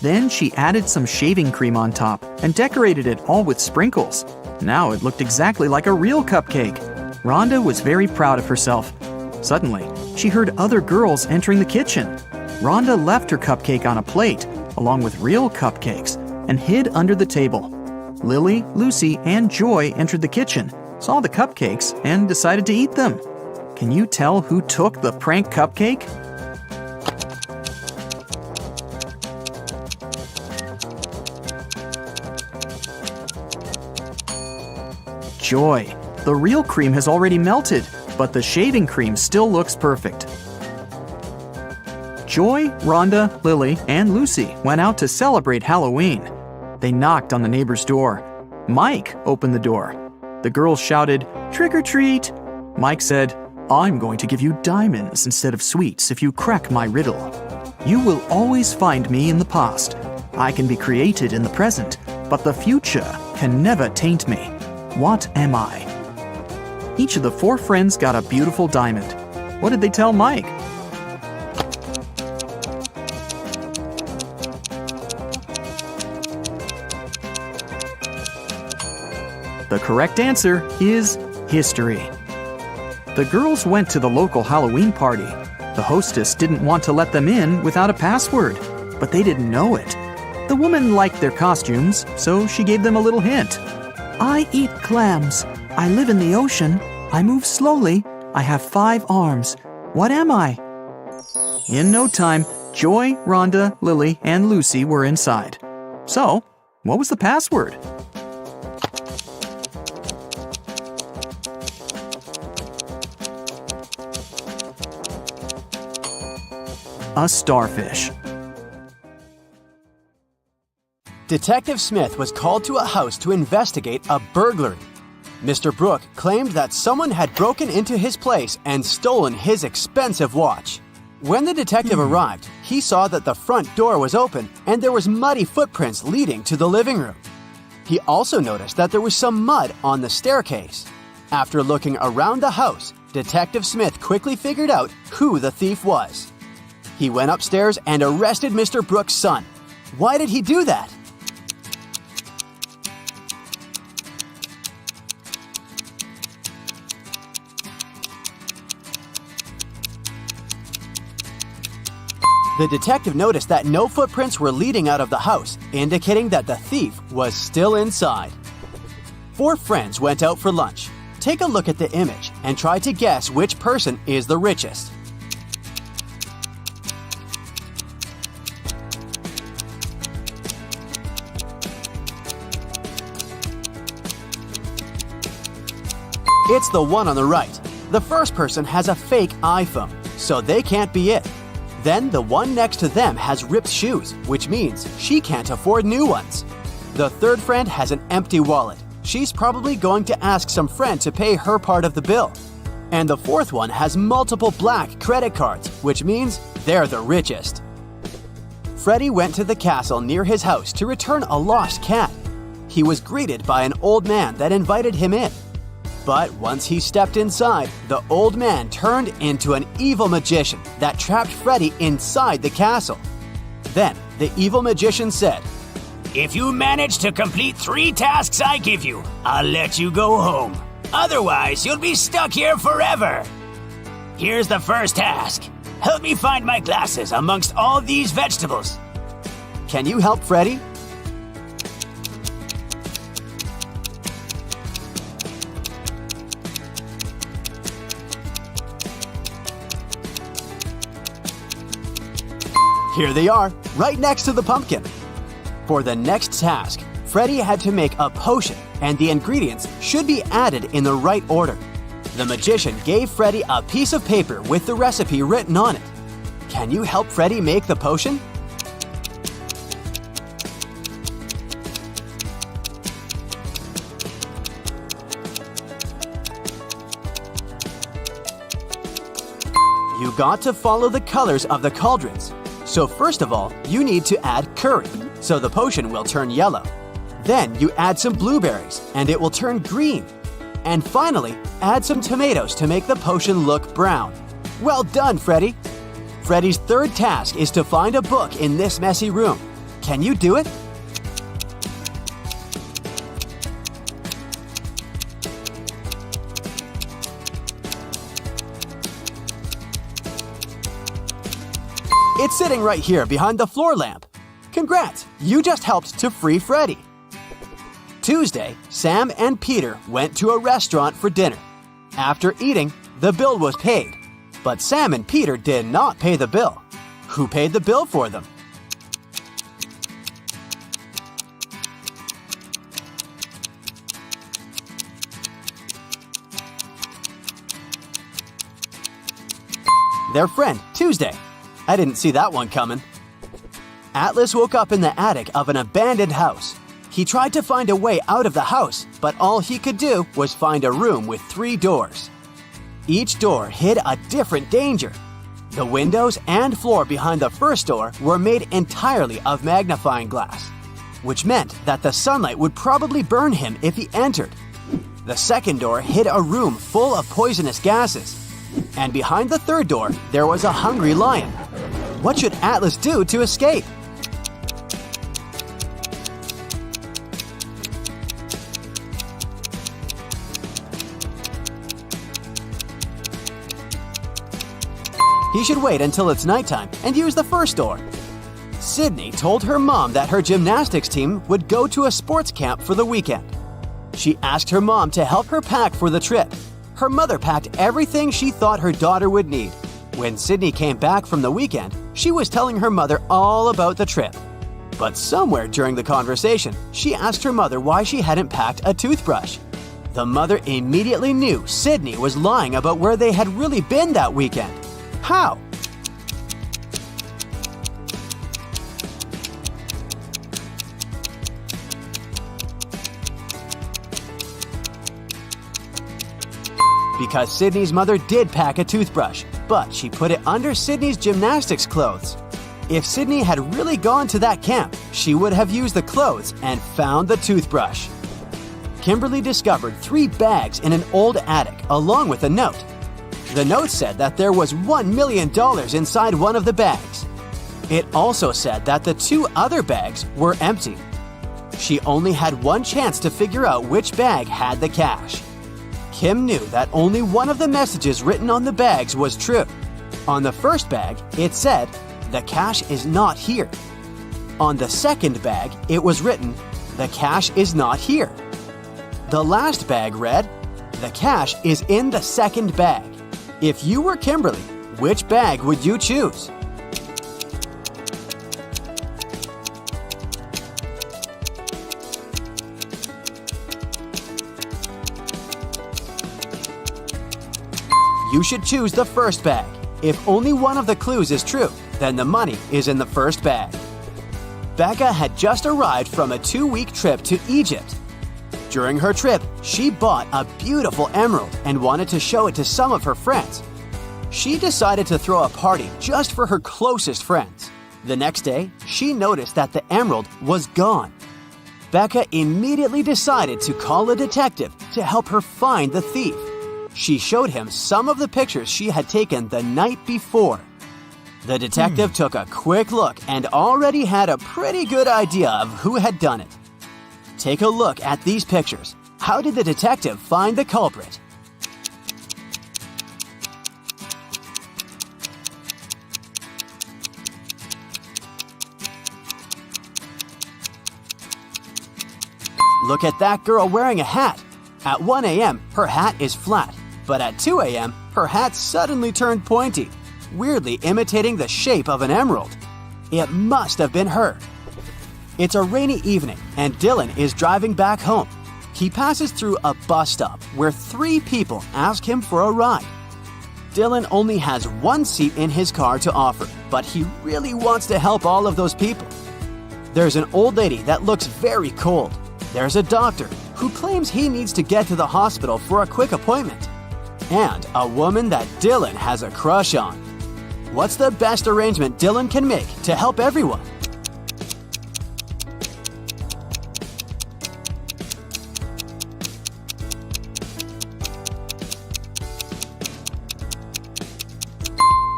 Then she added some shaving cream on top and decorated it all with sprinkles. Now it looked exactly like a real cupcake. Rhonda was very proud of herself. Suddenly, she heard other girls entering the kitchen. Rhonda left her cupcake on a plate, along with real cupcakes, and hid under the table. Lily, Lucy, and Joy entered the kitchen, saw the cupcakes, and decided to eat them. Can you tell who took the prank cupcake? Joy. The real cream has already melted, but the shaving cream still looks perfect. Joy, Rhonda, Lily, and Lucy went out to celebrate Halloween. They knocked on the neighbor's door. Mike opened the door. The girls shouted, "Trick or treat!" Mike said, "I'm going to give you diamonds instead of sweets if you crack my riddle. You will always find me in the past. I can be created in the present, but the future can never taint me. What am I?" Each of the four friends got a beautiful diamond. What did they tell Mike? The correct answer is history. The girls went to the local Halloween party. The hostess didn't want to let them in without a password, but they didn't know it. The woman liked their costumes, so she gave them a little hint. "I eat clams. I live in the ocean. I move slowly. I have 5 arms. What am I?" In no time, Joy, Rhonda, Lily, and Lucy were inside. So, what was the password? A starfish. Detective Smith was called to a house to investigate a burglary. Mr. Brooke claimed that someone had broken into his place and stolen his expensive watch. When the detective arrived, he saw that the front door was open and there was muddy footprints leading to the living room. He also noticed that there was some mud on the staircase. After looking around the house, Detective Smith quickly figured out who the thief was. He went upstairs and arrested Mr. Brooks' son. Why did he do that? The detective noticed that no footprints were leading out of the house, indicating that the thief was still inside. 4 friends went out for lunch. Take a look at the image and try to guess which person is the richest. It's the one on the right. The first person has a fake iPhone, so they can't be it. Then the one next to them has ripped shoes, which means she can't afford new ones. The third friend has an empty wallet. She's probably going to ask some friend to pay her part of the bill. And the fourth one has multiple black credit cards, which means they're the richest. Freddy went to the castle near his house to return a lost cat. He was greeted by an old man that invited him in. But once he stepped inside, the old man turned into an evil magician that trapped Freddy inside the castle. Then the evil magician said, "If you manage to complete 3 tasks I give you, I'll let you go home. Otherwise, you'll be stuck here forever. Here's the first task. Help me find my glasses amongst all these vegetables." "Can you help Freddy?" Here they are, right next to the pumpkin. For the next task, Freddy had to make a potion, and the ingredients should be added in the right order. The magician gave Freddy a piece of paper with the recipe written on it. Can you help Freddy make the potion? You got to follow the colors of the cauldrons. So first of all, you need to add curry, so the potion will turn yellow. Then you add some blueberries, and it will turn green. And finally, add some tomatoes to make the potion look brown. Well done, Freddy! Freddy's third task is to find a book in this messy room. Can you do it? It's sitting right here behind the floor lamp. Congrats, you just helped to free Freddy. Tuesday, Sam and Peter went to a restaurant for dinner. After eating, the bill was paid. But Sam and Peter did not pay the bill. Who paid the bill for them? Their friend, Tuesday. I didn't see that one coming. Atlas woke up in the attic of an abandoned house. He tried to find a way out of the house, but all he could do was find a room with 3 doors. Each door hid a different danger. The windows and floor behind the first door were made entirely of magnifying glass, which meant that the sunlight would probably burn him if he entered. The second door hid a room full of poisonous gases. And behind the third door, there was a hungry lion. What should Atlas do to escape? He should wait until it's nighttime and use the first door. Sydney told her mom that her gymnastics team would go to a sports camp for the weekend. She asked her mom to help her pack for the trip. Her mother packed everything she thought her daughter would need. When Sydney came back from the weekend, she was telling her mother all about the trip. But somewhere during the conversation, she asked her mother why she hadn't packed a toothbrush. The mother immediately knew Sydney was lying about where they had really been that weekend. How? Because Sydney's mother did pack a toothbrush, but she put it under Sydney's gymnastics clothes. If Sydney had really gone to that camp, she would have used the clothes and found the toothbrush. Kimberly discovered 3 bags in an old attic along with a note. The note said that there was $1 million inside one of the bags. It also said that the 2 other bags were empty. She only had one chance to figure out which bag had the cash. Kim knew that only one of the messages written on the bags was true. On the first bag, it said, "The cash is not here." On the second bag, it was written, "The cash is not here." The last bag read, "The cash is in the second bag." If you were Kimberly, which bag would you choose? You should choose the first bag. If only one of the clues is true, then the money is in the first bag. Becca had just arrived from a 2-week trip to Egypt. During her trip, she bought a beautiful emerald and wanted to show it to some of her friends. She decided to throw a party just for her closest friends. The next day, she noticed that the emerald was gone. Becca immediately decided to call a detective to help her find the thief. She showed him some of the pictures she had taken the night before. The detective took a quick look and already had a pretty good idea of who had done it. Take a look at these pictures. How did the detective find the culprit? Look at that girl wearing a hat. At 1 a.m., her hat is flat, but at 2 a.m., her hat suddenly turned pointy, weirdly imitating the shape of an emerald. It must have been her. It's a rainy evening, and Dylan is driving back home. He passes through a bus stop where 3 people ask him for a ride. Dylan only has 1 seat in his car to offer, but he really wants to help all of those people. There's an old lady that looks very cold. There's a doctor who claims he needs to get to the hospital for a quick appointment. And a woman that Dylan has a crush on. What's the best arrangement Dylan can make to help everyone?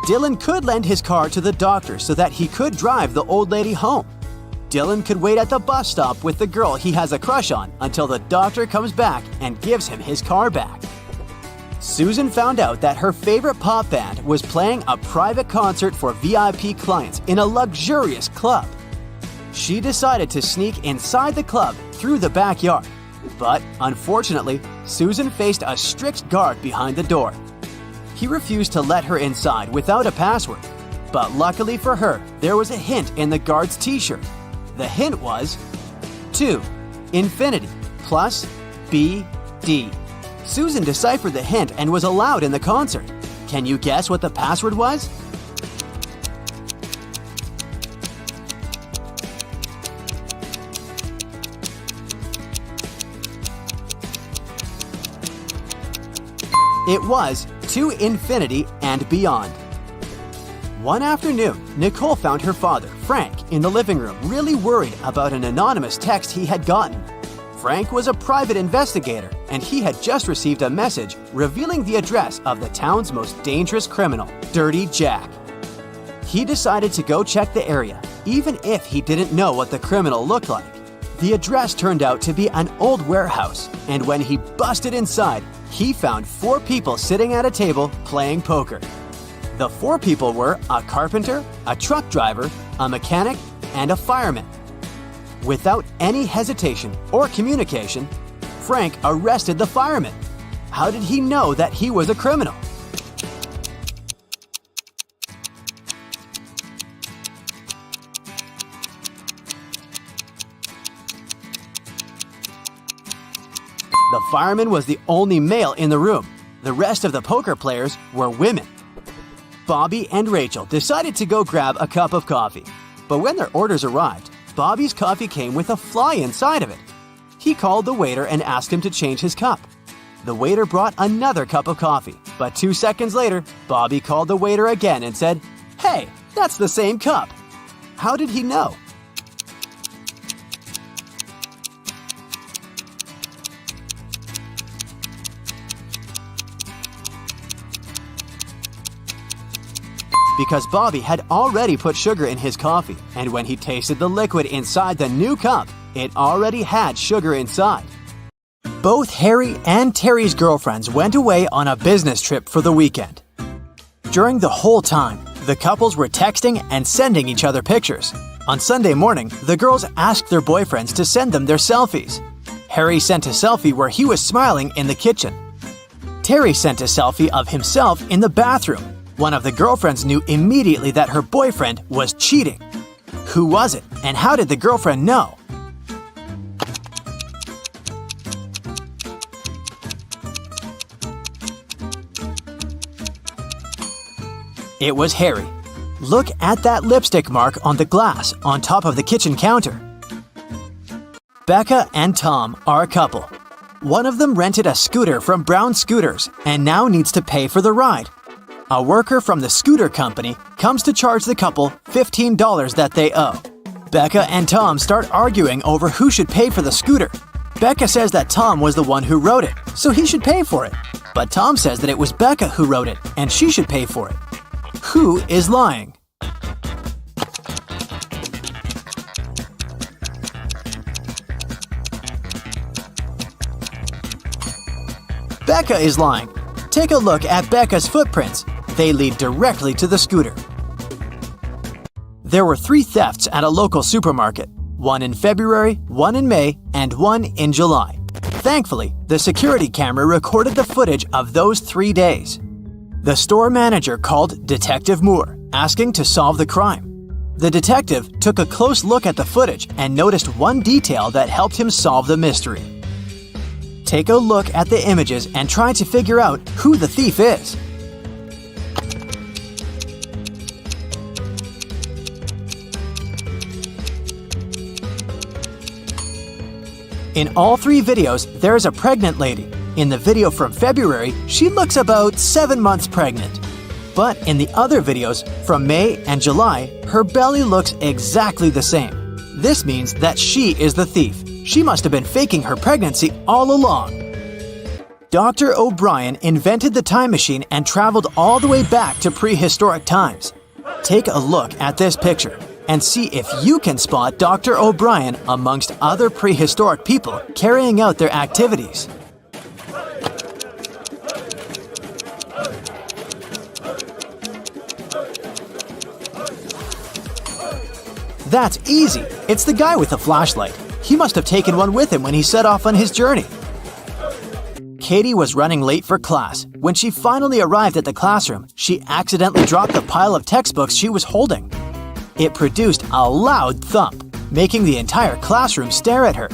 Dylan could lend his car to the doctor so that he could drive the old lady home. Dylan could wait at the bus stop with the girl he has a crush on until the doctor comes back and gives him his car back. Susan found out that her favorite pop band was playing a private concert for VIP clients in a luxurious club. She decided to sneak inside the club through the backyard. But unfortunately, Susan faced a strict guard behind the door. He refused to let her inside without a password. But luckily for her, there was a hint in the guard's t-shirt. The hint was 2, infinity, plus BD. Susan deciphered the hint and was allowed in the concert. Can you guess what the password was? It was to infinity and beyond. One afternoon, Nicole found her father, Frank, in the living room, really worried about an anonymous text he had gotten. Frank was a private investigator, and he had just received a message revealing the address of the town's most dangerous criminal, Dirty Jack. He decided to go check the area, even if he didn't know what the criminal looked like. The address turned out to be an old warehouse, and when he busted inside, he found 4 people sitting at a table playing poker. The 4 people were a carpenter, a truck driver, a mechanic, and a fireman. Without any hesitation or communication, Frank arrested the fireman. How did he know that he was a criminal? The fireman was the only male in the room. The rest of the poker players were women. Bobby and Rachel decided to go grab a cup of coffee. But when their orders arrived, Bobby's coffee came with a fly inside of it. He called the waiter and asked him to change his cup. The waiter brought another cup of coffee, but 2 seconds later, Bobby called the waiter again and said, "Hey, that's the same cup." How did he know? Because Bobby had already put sugar in his coffee, and when he tasted the liquid inside the new cup, it already had sugar inside. Both Harry and Terry's girlfriends went away on a business trip for the weekend. During the whole time, the couples were texting and sending each other pictures. On Sunday morning, the girls asked their boyfriends to send them their selfies. Harry sent a selfie where he was smiling in the kitchen. Terry sent a selfie of himself in the bathroom. One of the girlfriends knew immediately that her boyfriend was cheating. Who was it, and how did the girlfriend know? It was Harry. Look at that lipstick mark on the glass on top of the kitchen counter. Becca and Tom are a couple. One of them rented a scooter from Brown Scooters and now needs to pay for the ride. A worker from the scooter company comes to charge the couple $15 that they owe. Becca and Tom start arguing over who should pay for the scooter. Becca says that Tom was the one who wrote it, so he should pay for it. But Tom says that it was Becca who wrote it, and she should pay for it. Who is lying? Becca is lying. Take a look at Becca's footprints. They lead directly to the scooter. There were 3 thefts at a local supermarket. One in February, one in May, and one in July. Thankfully, the security camera recorded the footage of those 3 days. The store manager called Detective Moore, asking to solve the crime. The detective took a close look at the footage and noticed one detail that helped him solve the mystery. Take a look at the images and try to figure out who the thief is. In all 3 videos, there is a pregnant lady. In the video from February, she looks about 7 months pregnant. But in the other videos, from May and July, her belly looks exactly the same. This means that she is the thief. She must have been faking her pregnancy all along. Dr. O'Brien invented the time machine and traveled all the way back to prehistoric times. Take a look at this picture and see if you can spot Dr. O'Brien amongst other prehistoric people carrying out their activities. That's easy. It's the guy with the flashlight. He must have taken one with him when he set off on his journey. Katie was running late for class. When she finally arrived at the classroom, she accidentally dropped the pile of textbooks she was holding. It produced a loud thump, making the entire classroom stare at her.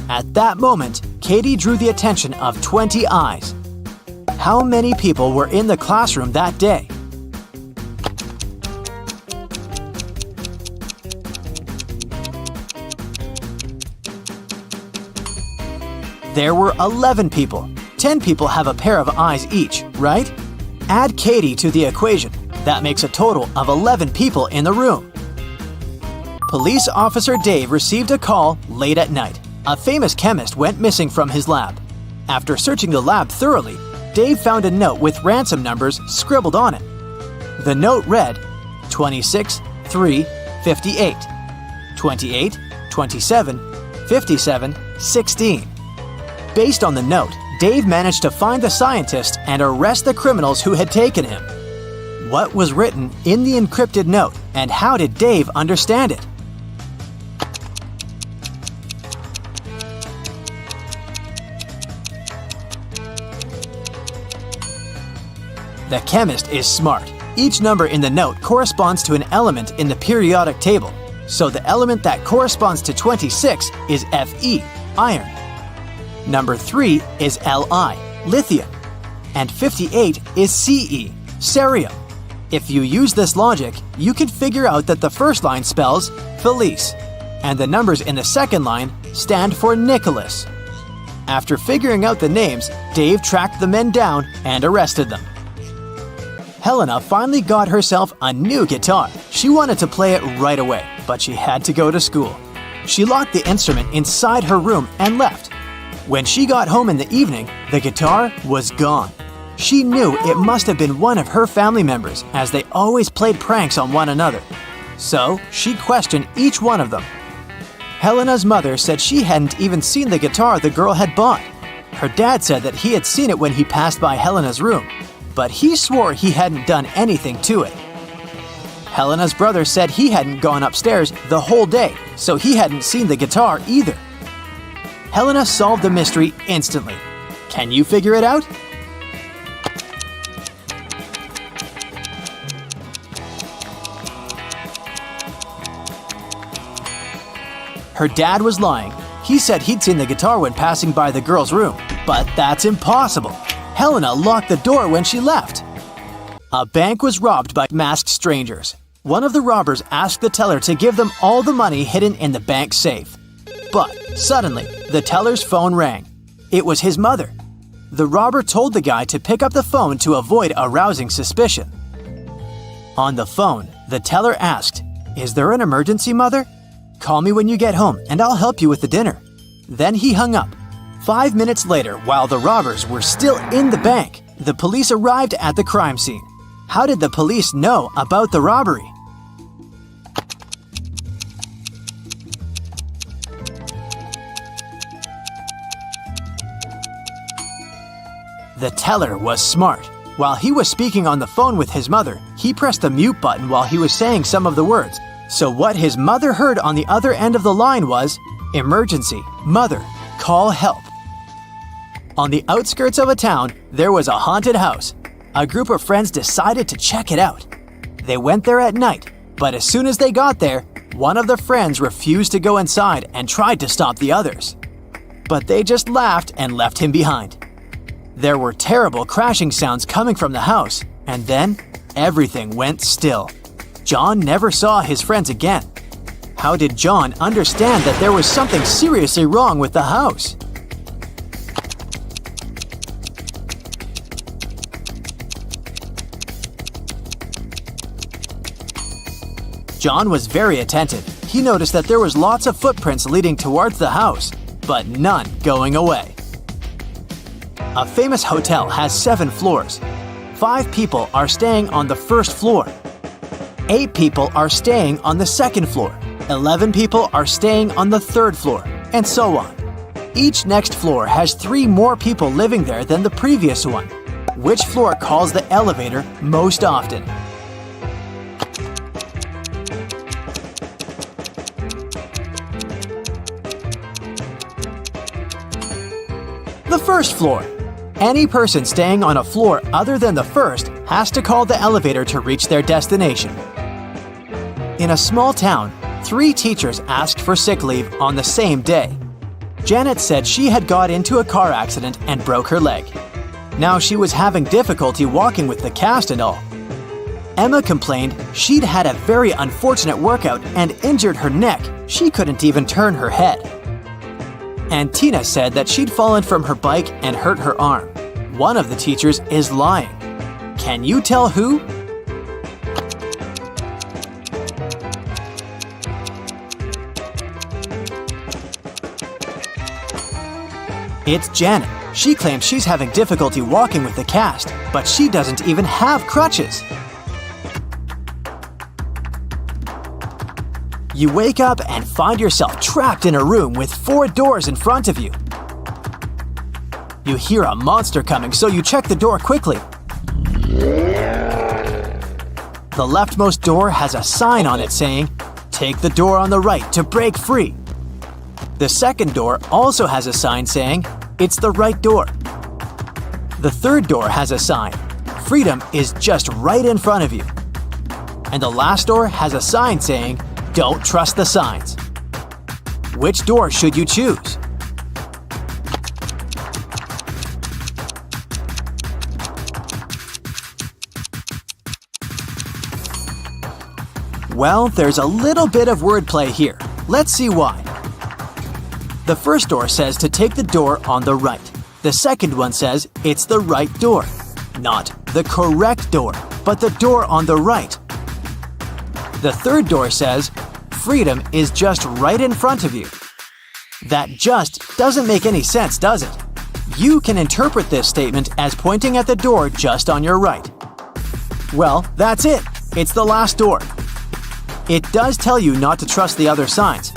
At that moment, Katie drew the attention of 20 eyes. How many people were in the classroom that day? There were 11 people. 10 people have a pair of eyes each, right? Add Katie to the equation. That makes a total of 11 people in the room. Police officer Dave received a call late at night. A famous chemist went missing from his lab. After searching the lab thoroughly, Dave found a note with ransom numbers scribbled on it. The note read 26 3 58, 28 27 57 16. Based on the note, Dave managed to find the scientist and arrest the criminals who had taken him. What was written in the encrypted note, and how did Dave understand it? The chemist is smart. Each number in the note corresponds to an element in the periodic table. So the element that corresponds to 26 is Fe, iron. Number 3 is Li, lithium. And 58 is Ce, cerium. If you use this logic, you can figure out that the first line spells Felice, and the numbers in the second line stand for Nicholas. After figuring out the names, Dave tracked the men down and arrested them. Helena finally got herself a new guitar. She wanted to play it right away, but she had to go to school. She locked the instrument inside her room and left. When she got home in the evening, the guitar was gone. She knew it must have been one of her family members, as they always played pranks on one another. So she questioned each one of them. Helena's mother said she hadn't even seen the guitar the girl had bought. Her dad said that he had seen it when he passed by Helena's room, but he swore he hadn't done anything to it. Helena's brother said he hadn't gone upstairs the whole day, so he hadn't seen the guitar either. Helena solved the mystery instantly. Can you figure it out? Her dad was lying. He said he'd seen the guitar when passing by the girl's room, but that's impossible. Helena locked the door when she left. A bank was robbed by masked strangers. One of the robbers asked the teller to give them all the money hidden in the bank safe. But suddenly, the teller's phone rang. It was his mother. The robber told the guy to pick up the phone to avoid arousing suspicion. On the phone, the teller asked, "Is there an emergency, Mother? Call me when you get home and I'll help you with the dinner." Then he hung up. 5 minutes later, while the robbers were still in the bank, the police arrived at the crime scene. How did the police know about the robbery? The teller was smart. While he was speaking on the phone with his mother, he pressed the mute button while he was saying some of the words. So what his mother heard on the other end of the line was, "Emergency, Mother, call help." On the outskirts of a town, there was a haunted house. A group of friends decided to check it out. They went there at night, but as soon as they got there, one of the friends refused to go inside and tried to stop the others. But they just laughed and left him behind. There were terrible crashing sounds coming from the house, and then everything went still. John never saw his friends again. How did John understand that there was something seriously wrong with the house? John was very attentive. He noticed that there was lots of footprints leading towards the house, but none going away. A famous hotel has 7 floors. 5 people are staying on the first floor. 8 people are staying on the second floor. 11 people are staying on the third floor, and so on. Each next floor has 3 more people living there than the previous one. Which floor calls the elevator most often? The first floor. Any person staying on a floor other than the first has to call the elevator to reach their destination. In a small town, 3 teachers asked for sick leave on the same day. Janet said she had got into a car accident and broke her leg. Now she was having difficulty walking with the cast and all. Emma complained she'd had a very unfortunate workout and injured her neck. She couldn't even turn her head. And Tina said that she'd fallen from her bike and hurt her arm. One of the teachers is lying. Can you tell who? It's Janet. She claims she's having difficulty walking with the cast, but she doesn't even have crutches. You wake up and find yourself trapped in a room with 4 doors in front of you. You hear a monster coming, so you check the door quickly. The leftmost door has a sign on it saying, "Take the door on the right to break free." The second door also has a sign saying, "It's the right door." The third door has a sign, "Freedom is just right in front of you." And the last door has a sign saying, "Don't trust the signs." Which door should you choose? Well, there's a little bit of wordplay here. Let's see why. The first door says to take the door on the right. The second one says it's the right door. Not the correct door, but the door on the right. The third door says, freedom is just right in front of you. That just doesn't make any sense, does it? You can interpret this statement as pointing at the door just on your right. Well, that's it. It's the last door. It does tell you not to trust the other signs,